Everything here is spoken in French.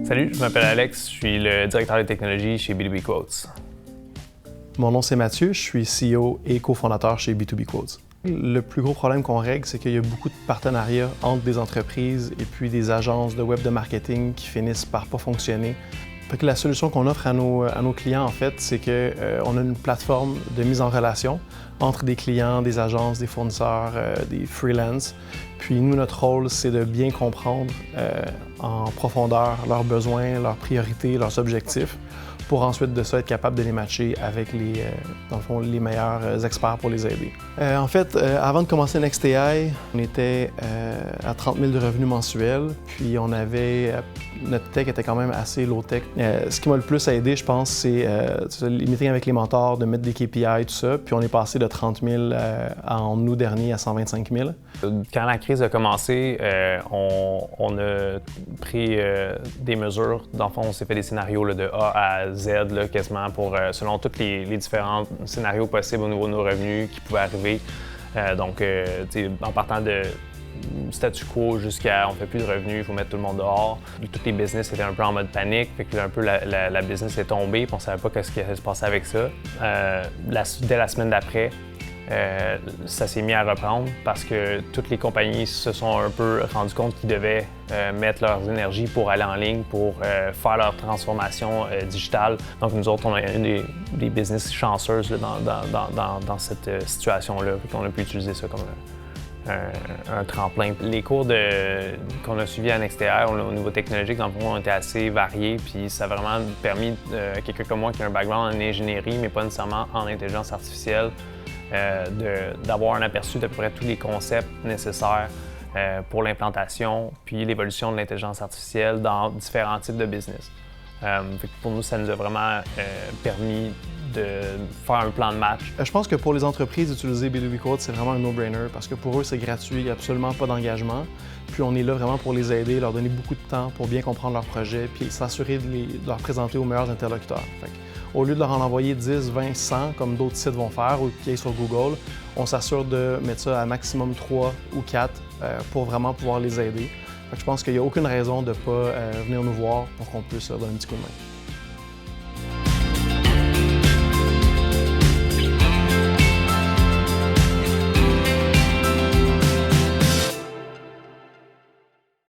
Salut, je m'appelle Alex, je suis le directeur de technologie chez B2B Quotes. Mon nom c'est Mathieu, je suis CEO et cofondateur chez B2B Quotes. Le plus gros problème qu'on règle, c'est qu'il y a beaucoup de partenariats entre des entreprises et puis des agences de web de marketing qui finissent par pas fonctionner. Fait que la solution qu'on offre à nos clients, en fait, c'est qu'on a une plateforme de mise en relation entre des clients, des agences, des fournisseurs, des freelances. Puis nous, notre rôle, c'est de bien comprendre en profondeur leurs besoins, leurs priorités, leurs objectifs, pour ensuite de ça être capable de les matcher avec dans le fond, les meilleurs experts pour les aider. En fait, avant de commencer NextAI, on était à 30 000 de revenus mensuels, puis notre tech était quand même assez low-tech. Ce qui m'a le plus aidé, je pense, c'est les meetings avec les mentors, de mettre des KPI, tout ça, puis on est passé de 30 000 en août dernier à 125 000. Quand la crise a commencé, on a pris des mesures. Dans le fond, on s'est fait des scénarios là, de A à Z, là, quasiment, selon tous les différents scénarios possibles au niveau de nos revenus qui pouvaient arriver. Donc, en partant de statu quo jusqu'à on fait plus de revenus, il faut mettre tout le monde dehors. Tous les business étaient un peu en mode panique, fait que un peu la business est tombée, puis on savait pas ce qui allait se passer avec ça. Dès la semaine d'après, ça s'est mis à reprendre parce que toutes les compagnies se sont un peu rendues compte qu'ils devaient mettre leurs énergies pour aller en ligne, pour faire leur transformation digitale. Donc nous autres, on a une des business chanceuses là, dans cette situation-là, qu'on a pu utiliser ça comme un tremplin. Les cours qu'on a suivis à NextAI au niveau technologique, dans le fond, ont été assez variés, puis ça a vraiment permis à quelqu'un comme moi qui a un background en ingénierie, mais pas nécessairement en intelligence artificielle, d'avoir un aperçu d'à peu près tous les concepts nécessaires pour l'implantation puis l'évolution de l'intelligence artificielle dans différents types de business. Pour nous, ça nous a vraiment permis de faire un plan de match. Je pense que pour les entreprises, utiliser B2B Quotes, c'est vraiment un no-brainer parce que pour eux, c'est gratuit, il n'y a absolument pas d'engagement. Puis on est là vraiment pour les aider, leur donner beaucoup de temps pour bien comprendre leur projet, puis s'assurer de leur présenter aux meilleurs interlocuteurs. Au lieu de leur en envoyer 10, 20, 100, comme d'autres sites vont faire ou qui est sur Google, on s'assure de mettre ça à maximum 3 ou 4 pour vraiment pouvoir les aider. Je pense qu'il n'y a aucune raison de ne pas venir nous voir pour qu'on puisse leur donner un petit coup de main.